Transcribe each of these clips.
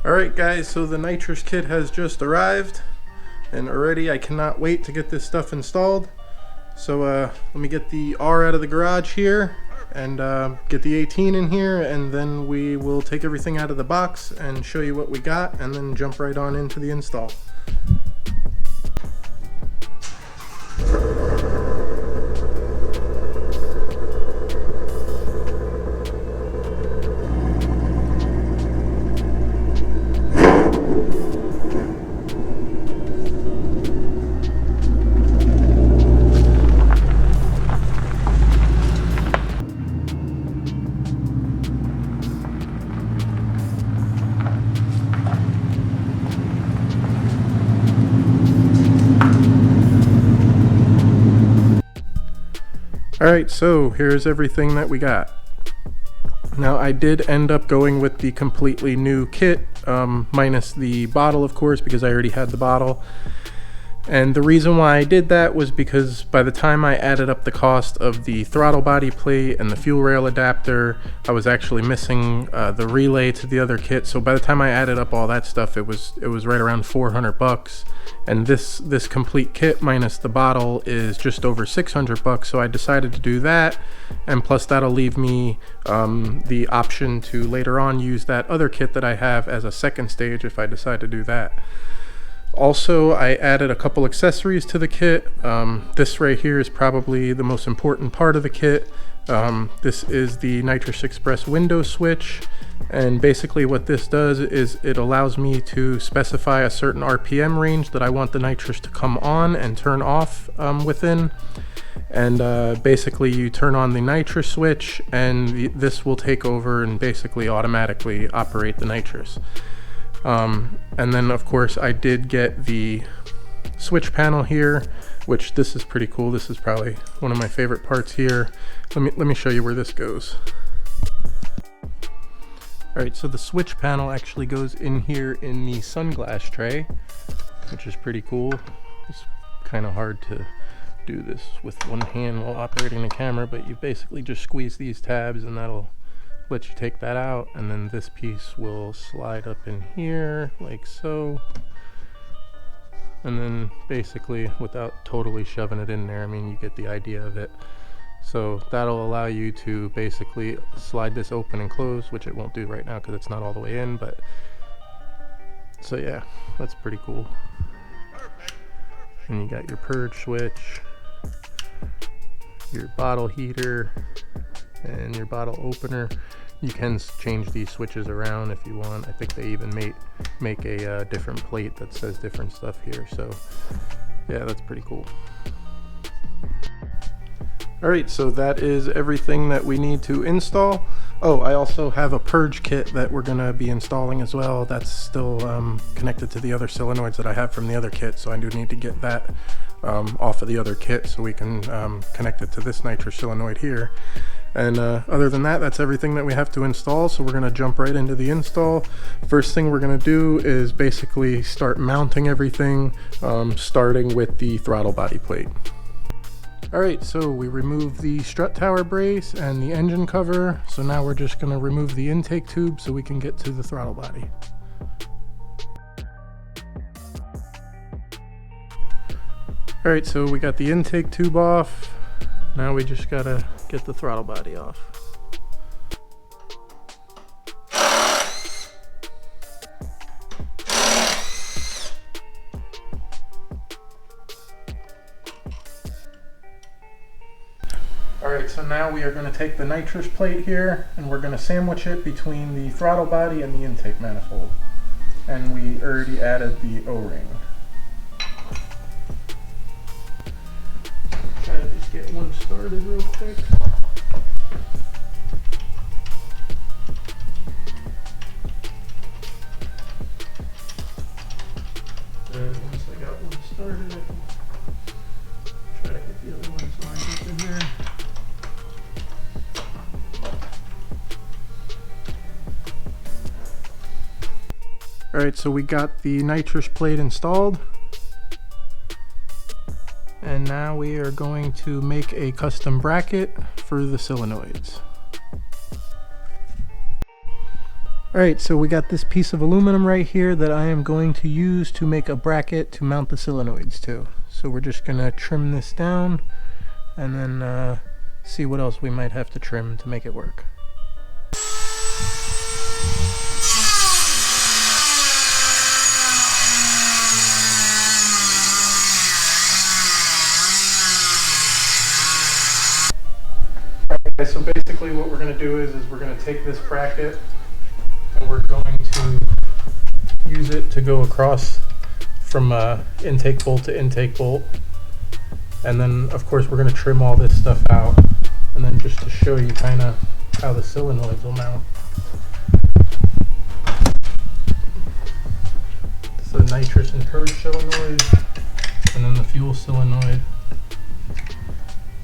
Alright guys, so the Nitrous kit has just arrived, and already I cannot wait to get this stuff installed. So let me get the R out of the garage here, and get the 18 in here, and then we will take everything out of the box and show you what we got, and then jump right on into the install. Alright, so here's everything that we got. Now I did end up going with the completely new kit, minus the bottle of course, because I already had the bottle. And the reason why I did that was because by the time I added up the cost of the throttle body plate and the fuel rail adapter, I was actually missing the relay to the other kit. So by the time I added up all that stuff, it was right around 400 bucks. And this complete kit minus the bottle is just over 600 bucks. So I decided to do that, and plus that'll leave me the option to later on use that other kit that I have as a second stage if I decide to do that. Also, I added a couple accessories to the kit. This right here is probably the most important part of the kit. This is the Nitrous Express window switch, and basically what this does is it allows me to specify a certain RPM range that I want the nitrous to come on and turn off within. And basically you turn on the nitrous switch, and this will take over and basically automatically operate the nitrous. And then of course I did get the switch panel here, which this is pretty cool. This is probably one of my favorite parts here. Let me show you where this goes. Alright, so the switch panel actually goes in here in the sunglass tray, which is pretty cool. It's kind of hard to do this with one hand while operating the camera, but you basically just squeeze these tabs and that'll let you take that out, and then this piece will slide up in here like so, and then basically without totally shoving it in there, I mean, you get the idea of it. So that'll allow you to basically slide this open and close, which it won't do right now because it's not all the way in, but so yeah, that's pretty cool. And you got your purge switch, your bottle heater, and your bottle opener. You can change these switches around if you want. I think they even make a different plate that says different stuff here, so yeah, that's pretty cool. Alright, so that is everything that we need to install. Oh, I also have a purge kit that we're going to be installing as well. That's still connected to the other solenoids that I have from the other kit, so I do need to get that off of the other kit so we can connect it to this nitrous solenoid here. And other than that, that's everything that we have to install, so we're going to jump right into the install. First thing we're going to do is basically start mounting everything, starting with the throttle body plate. Alright, so we removed the strut tower brace and the engine cover, so now we're just going to remove the intake tube so we can get to the throttle body. Alright, so we got the intake tube off. Now we just gotta get the throttle body off. Alright, so now we are going to take the nitrous plate here and we're going to sandwich it between the throttle body and the intake manifold. And we already added the O-ring. Try to just get one started real quick. And once I got one started, I can try to get the other ones lined up in there. Alright, so we got the nitrous plate installed. And now we are going to make a custom bracket for the solenoids. Alright, so we got this piece of aluminum right here that I am going to use to make a bracket to mount the solenoids to. So we're just going to trim this down and then see what else we might have to trim to make it work. Okay, so basically what we're going to do is we're going to take this bracket and we're going to use it to go across from intake bolt to intake bolt, and then of course we're going to trim all this stuff out, and then just to show you kind of how the solenoids will mount. So nitrous and purge solenoid, and then the fuel solenoid,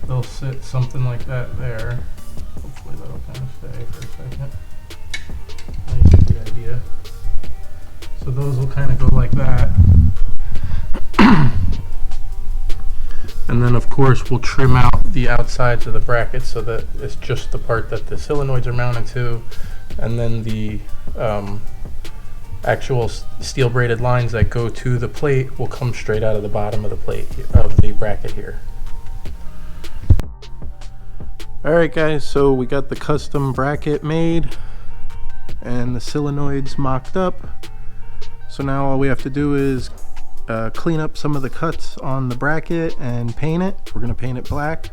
they'll sit something like that there. Hopefully that'll kind of stay for a second. Now you get the idea. So those will kind of go like that. And then of course we'll trim out the outsides of the bracket so that it's just the part that the solenoids are mounted to, and then the actual steel braided lines that go to the plate will come straight out of the bottom of the plate of the bracket here. Alright guys, so we got the custom bracket made and the solenoids mocked up. So now all we have to do is clean up some of the cuts on the bracket and paint it. We're going to paint it black.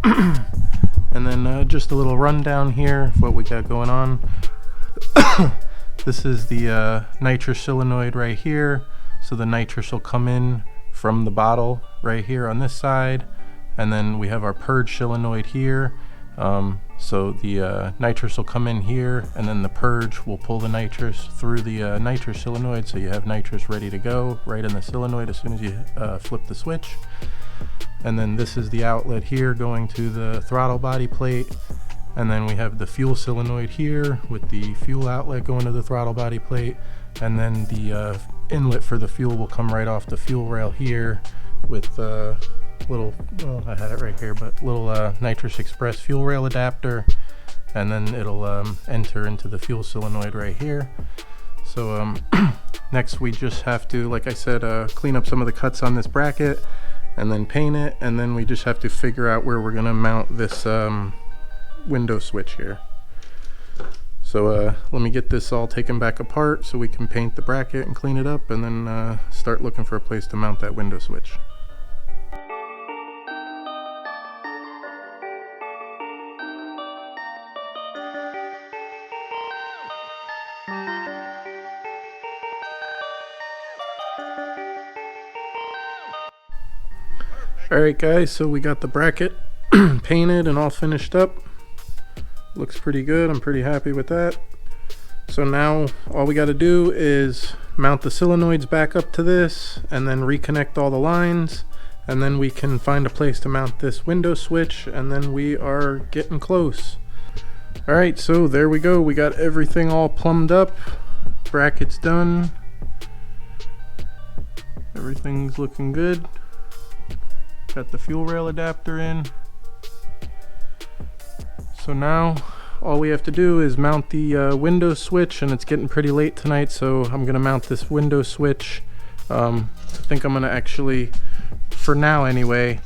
And then just a little rundown here of what we got going on. This is the nitrous solenoid right here. So the nitrous will come in from the bottle right here on this side. And then we have our purge solenoid here. So the nitrous will come in here, and then the purge will pull the nitrous through the nitrous solenoid, so you have nitrous ready to go right in the solenoid as soon as you flip the switch. And then this is the outlet here going to the throttle body plate, and then we have the fuel solenoid here with the fuel outlet going to the throttle body plate, and then the inlet for the fuel will come right off the fuel rail here with little, well, I had it right here, but little Nitrous Express fuel rail adapter, and then it'll enter into the fuel solenoid right here. So next we just have to, like I said, clean up some of the cuts on this bracket and then paint it, and then we just have to figure out where we're going to mount this window switch here. So let me get this all taken back apart so we can paint the bracket and clean it up, and then start looking for a place to mount that window switch. Alright guys, so we got the bracket painted and all finished up. Looks pretty good, I'm pretty happy with that. So now all we got to do is mount the solenoids back up to this and then reconnect all the lines, and then we can find a place to mount this window switch, and then we are getting close. Alright, so there we go, we got everything all plumbed up, brackets done, everything's looking good. Got the fuel rail adapter in. So now all we have to do is mount the window switch, and it's getting pretty late tonight, so I'm gonna mount this window switch. I think I'm gonna actually, for now anyway,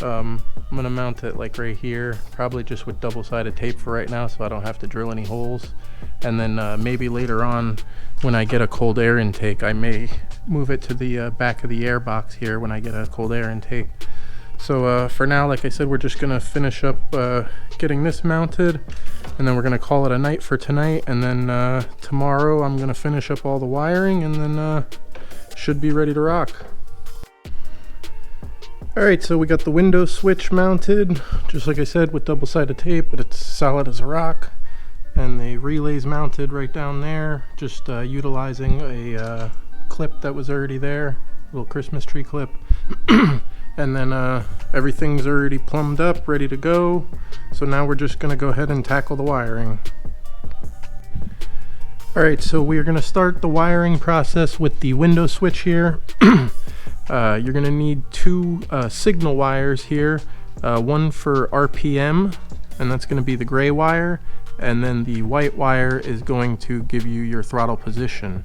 I'm gonna mount it like right here, probably just with double-sided tape for right now so I don't have to drill any holes. And then maybe later on when I get a cold air intake, I may move it to the back of the air box here when I get a cold air intake. So for now, like I said, we're just gonna finish up getting this mounted, and then we're gonna call it a night for tonight, and then tomorrow I'm gonna finish up all the wiring, and then should be ready to rock. Alright, so we got the window switch mounted, just like I said, with double-sided tape, but it's solid as a rock. And the relays mounted right down there, just utilizing a clip that was already there, little Christmas tree clip. And then everything's already plumbed up, ready to go. So now we're just gonna go ahead and tackle the wiring. Alright, so we are gonna start the wiring process with the window switch here. You're going to need two signal wires here, one for RPM, and that's going to be the gray wire, and then the white wire is going to give you your throttle position.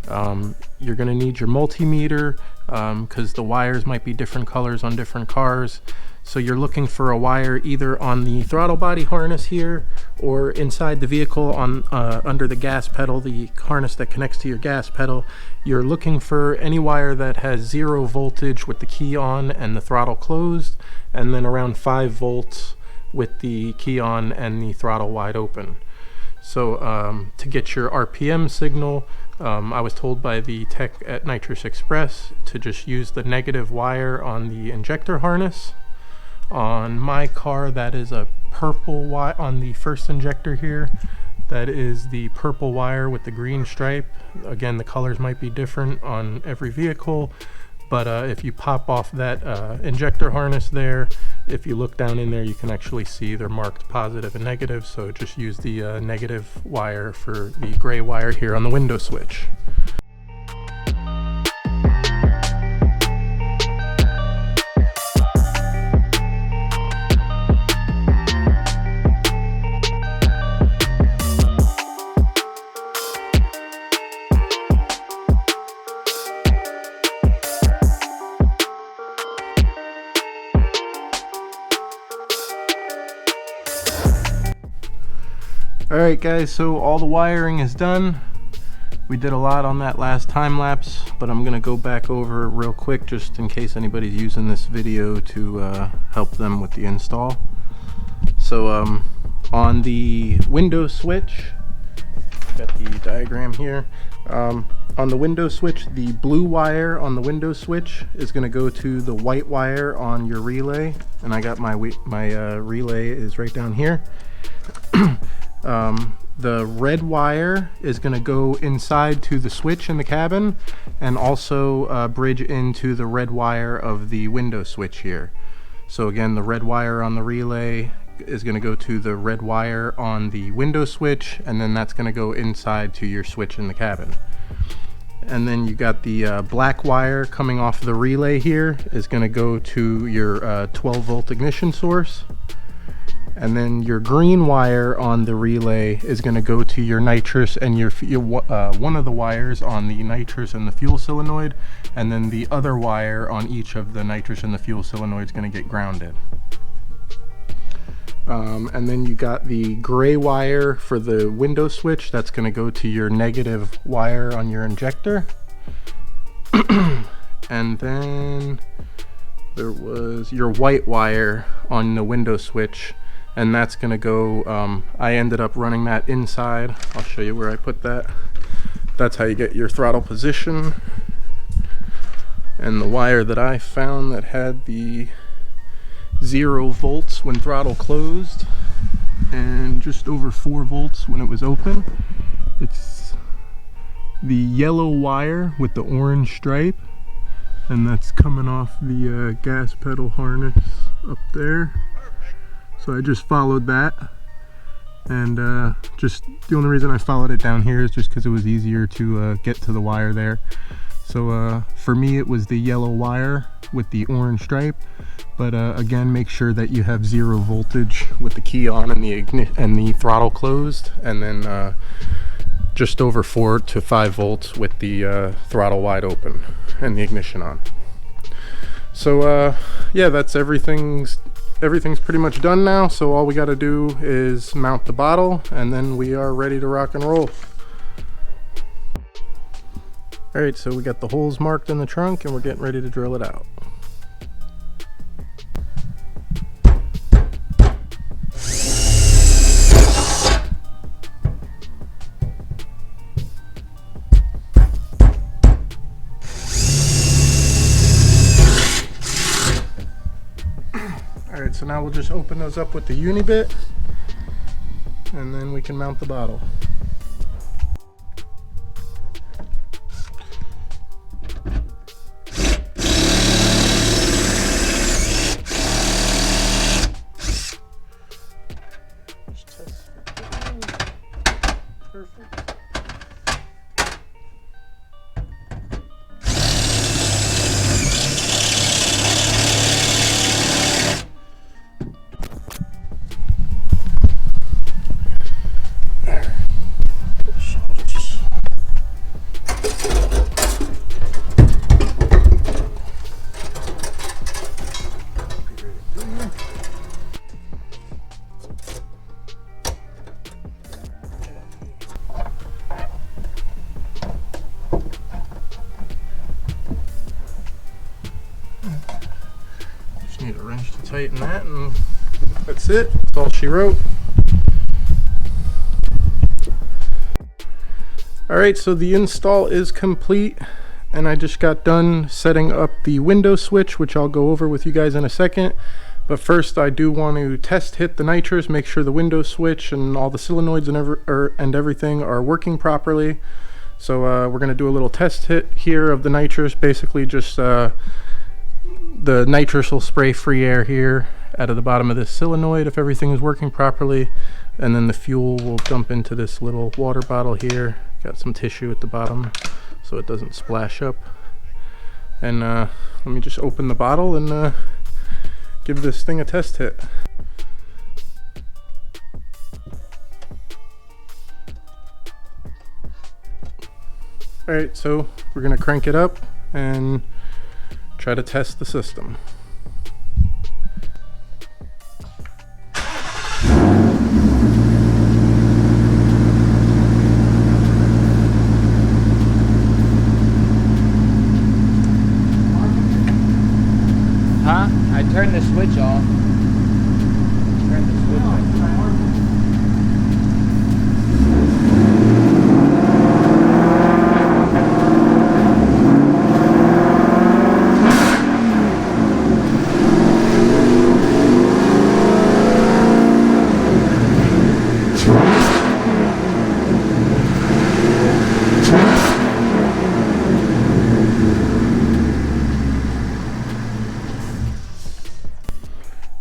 You're going to need your multimeter because the wires might be different colors on different cars. So you're looking for a wire either on the throttle body harness here or inside the vehicle on under the gas pedal, the harness that connects to your gas pedal. You're looking for any wire that has 0 voltage with the key on and the throttle closed, and then around 5 volts with the key on and the throttle wide open. So to get your RPM signal, I was told by the tech at Nitrous Express to just use the negative wire on the injector harness. On my car, that is a purple wire on the first injector here. That is the purple wire with the green stripe. Again, the colors might be different on every vehicle, but if you pop off that injector harness there, if you look down in there, you can actually see they're marked positive and negative. So just use the negative wire for the gray wire here on the window switch. Alright guys, so all the wiring is done. We did a lot on that last time lapse, but I'm gonna go back over it real quick just in case anybody's using this video to help them with the install. So on the window switch, got the diagram here. On the window switch, the blue wire on the window switch is going to go to the white wire on your relay, and I got my relay is right down here. The red wire is going to go inside to the switch in the cabin, and also bridge into the red wire of the window switch here. So again, the red wire on the relay is going to go to the red wire on the window switch, and then that's going to go inside to your switch in the cabin. And then you got the black wire coming off the relay here is going to go to your 12 volt ignition source. And then your green wire on the relay is going to go to your nitrous and your one of the wires on the nitrous and the fuel solenoid, and then the other wire on each of the nitrous and the fuel solenoid is going to get grounded. And then you got the gray wire for the window switch that's going to go to your negative wire on your injector. And then there was your white wire on the window switch, and that's going to go, I ended up running that inside. I'll show you where I put that. That's how you get your throttle position. And the wire that I found that had the 0 volts when throttle closed and just over 4 volts when it was open. It's the yellow wire with the orange stripe, and that's coming off the gas pedal harness up there. So I just followed that, and just the only reason I followed it down here is just because it was easier to get to the wire there. So for me it was the yellow wire with the orange stripe, but again, make sure that you have 0 voltage with the key on and the throttle closed, and then just over 4 to 5 volts with the throttle wide open and the ignition on. So yeah, that's everything's pretty much done now. So all we got to do is mount the bottle, and then we are ready to rock and roll. Alright, so we got the holes marked in the trunk, and we're getting ready to drill it out. Alright, so now we'll just open those up with the uni-bit, and then we can mount the bottle. Perfect. Need a wrench to tighten that, and that's it. That's all she wrote. Alright, so the install is complete, and I just got done setting up the window switch, which I'll go over with you guys in a second. But first, I do want to test hit the nitrous, make sure the window switch and all the solenoids and everything are working properly. So we're going to do a little test hit here of the nitrous. Basically just the nitrous will spray free air here out of the bottom of this solenoid if everything is working properly. And then the fuel will dump into this little water bottle here. Got some tissue at the bottom so it doesn't splash up. And let me just open the bottle and give this thing a test hit. Alright, so we're going to crank it up and try to test the system. I turned the switch off. Turn the switch off.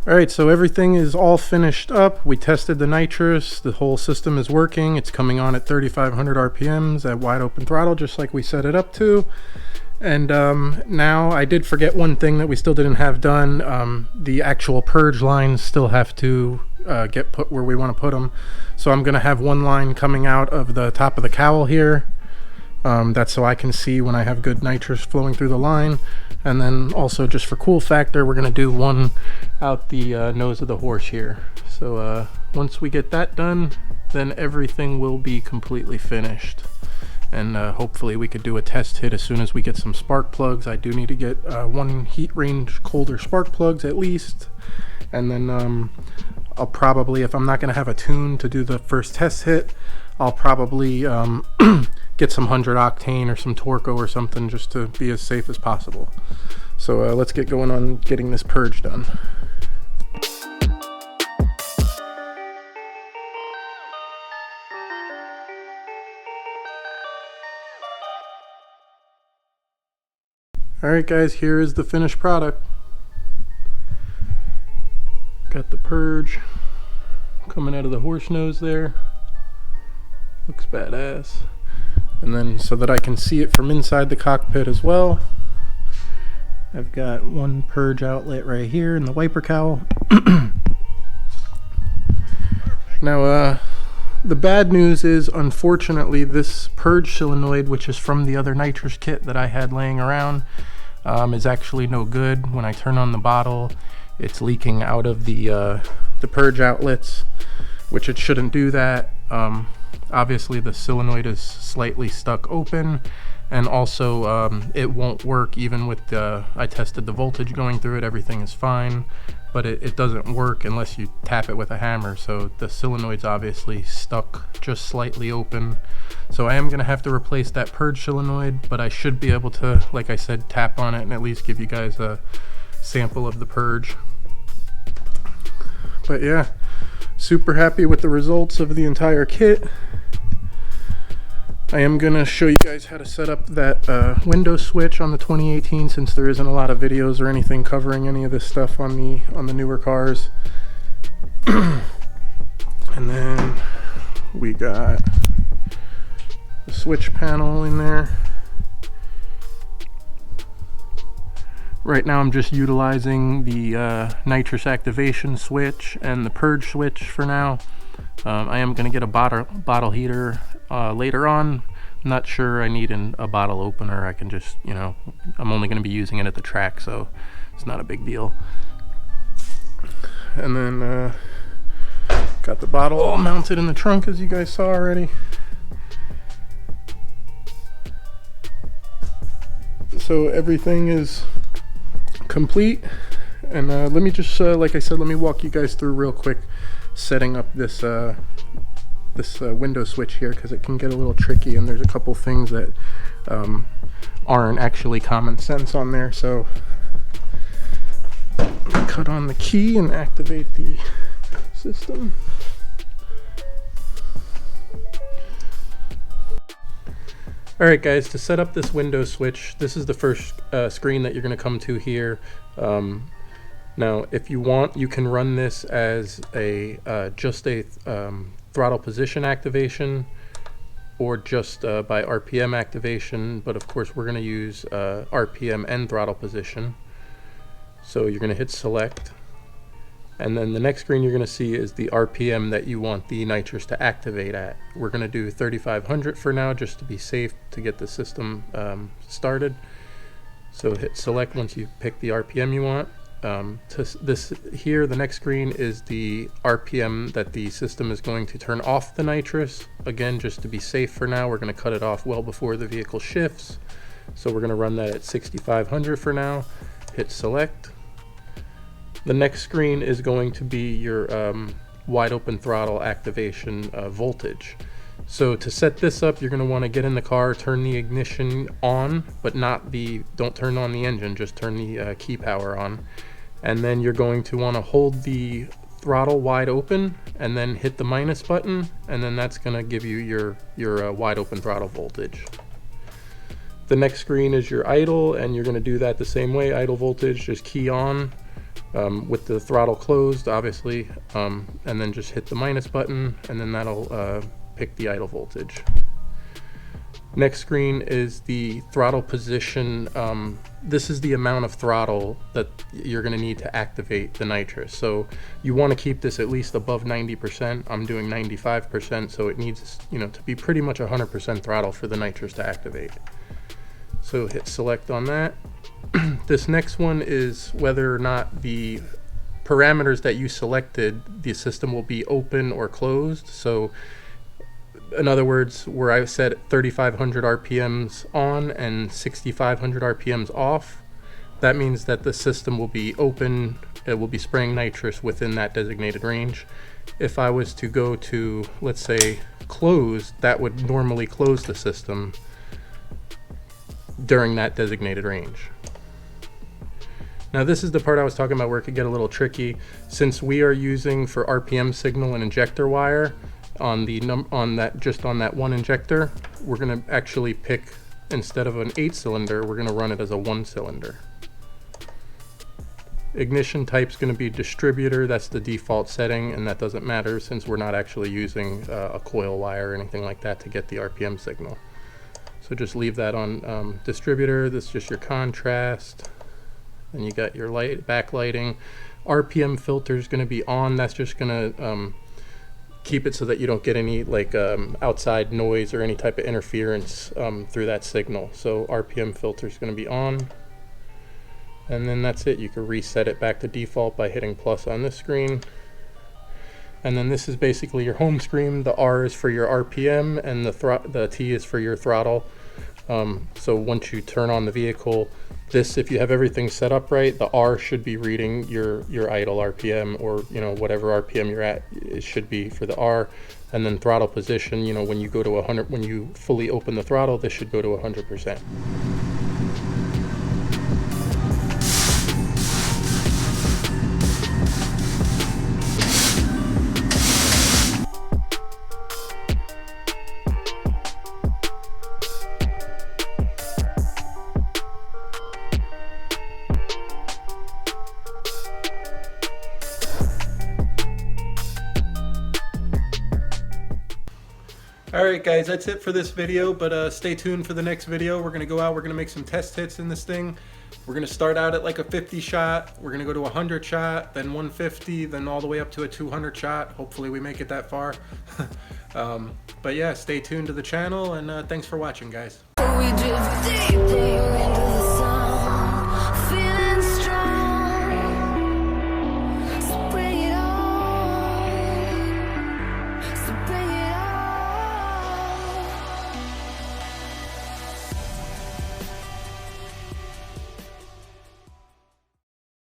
Alright, so everything is all finished up. We tested the nitrous. The whole system is working. It's coming on at 3,500 RPMs at wide open throttle, just like we set it up to. And now I did forget one thing that we still didn't have done. The actual purge lines still have to get put where we want to put them. So I'm going to have one line coming out of the top of the cowl here. That's so I can see when I have good nitrous flowing through the line. And then also just for cool factor, we're going to do one out the nose of the horse here. So once we get that done, then everything will be completely finished. And hopefully we could do a test hit as soon as we get some spark plugs. I do need to get one heat range colder spark plugs at least. And then I'll probably, if I'm not going to have a tune to do the first test hit, I'll probably get some 100 octane or some Torco or something just to be as safe as possible. So let's get going on getting this purge done. Alright guys, here is the finished product. Got the purge coming out of the horse nose there. Looks badass. And then so that I can see it from inside the cockpit as well, I've got one purge outlet right here in the wiper cowl. Now the bad news is, unfortunately, this purge solenoid, which is from the other nitrous kit that I had laying around, is actually no good. When I turn on the bottle, it's leaking out of the purge outlets, which it shouldn't do that. Obviously the solenoid is slightly stuck open, and also it won't work even with I tested the voltage going through it. Everything is fine, but it doesn't work unless you tap it with a hammer. So the solenoid's obviously stuck just slightly open. So I am going to have to replace that purge solenoid, but I should be able to, like I said, tap on it and at least give you guys a sample of the purge. But yeah, super happy with the results of the entire kit. I am going to show you guys how to set up that window switch on the 2018, since there isn't a lot of videos or anything covering any of this stuff on the newer cars. And then we got the switch panel in there. Right now I'm just utilizing the nitrous activation switch and the purge switch for now. I am going to get a bottle heater later on. I'm not sure I need a bottle opener. I can just, you know, I'm only going to be using it at the track, so it's not a big deal. And then got the bottle all mounted in the trunk, as you guys saw already. So everything is complete, And let me just, like I said, let me walk you guys through real quick setting up this window switch here, because it can get a little tricky and there's a couple things that aren't actually common sense on there. So cut on the key and activate the system. Alright guys, to set up this window switch, this is the first screen that you're going to come to here. Now if you want, you can run this as a just a throttle position activation, or just by RPM activation, but of course we're going to use RPM and throttle position. So you're going to hit select, and then the next screen you're going to see is the RPM that you want the nitrous to activate at. We're going to do 3500 for now, just to be safe, to get the system started. So hit select once you pick the RPM you want. The next screen is the RPM that the system is going to turn off the nitrous. Again, just to be safe for now, we're going to cut it off well before the vehicle shifts. So we're going to run that at 6500 for now. Hit select. The next screen is going to be your wide open throttle activation voltage. So to set this up, you're going to want to get in the car, turn the ignition on, but don't turn on the engine, just turn the key power on. And then you're going to want to hold the throttle wide open and then hit the minus button, and then that's going to give you your wide open throttle voltage. The next screen is your idle, and you're going to do that the same way. Idle voltage, just key on with the throttle closed, obviously, and then just hit the minus button, and then that'll pick the idle voltage. Next screen is the throttle position. This is the amount of throttle that you're going to need to activate the nitrous. So you want to keep this at least above 90%. I'm doing 95%, so it needs, to be pretty much 100% throttle for the nitrous to activate. So hit select on that. This next one is whether or not the parameters that you selected, the system will be open or closed. So in other words, where I set 3500 RPMs on and 6500 RPMs off, that means that the system will be open, it will be spraying nitrous within that designated range. If I was to go to, let's say, closed, that would normally close the system during that designated range. Now this is the part I was talking about where it could get a little tricky. Since we are using for RPM signal an injector wire, on that one injector, we're going to actually pick, instead of an 8-cylinder, we're going to run it as a 1-cylinder. Ignition type's going to be distributor. That's the default setting, and that doesn't matter since we're not actually using a coil wire or anything like that to get the RPM signal. So just leave that on distributor. This is just your contrast, and you got your backlighting. RPM filter is going to be on. That's just going to keep it so that you don't get any outside noise or any type of interference through that signal. So RPM filter is going to be on, and then that's it. You can reset it back to default by hitting plus on this screen. And then this is basically your home screen. The R is for your RPM, and the T is for your throttle. So once you turn on the vehicle, if you have everything set up right, the R should be reading your idle RPM, or whatever RPM you're at, it should be for the R. And then throttle position, when you go to 100, when you fully open the throttle, this should go to 100%. Alright guys, that's it for this video, but stay tuned for the next video. We're going to go out, we're going to make some test hits in this thing. We're going to start out at like a 50 shot, we're going to go to a 100 shot, then 150, then all the way up to a 200 shot. Hopefully we make it that far. But yeah, stay tuned to the channel, and thanks for watching guys.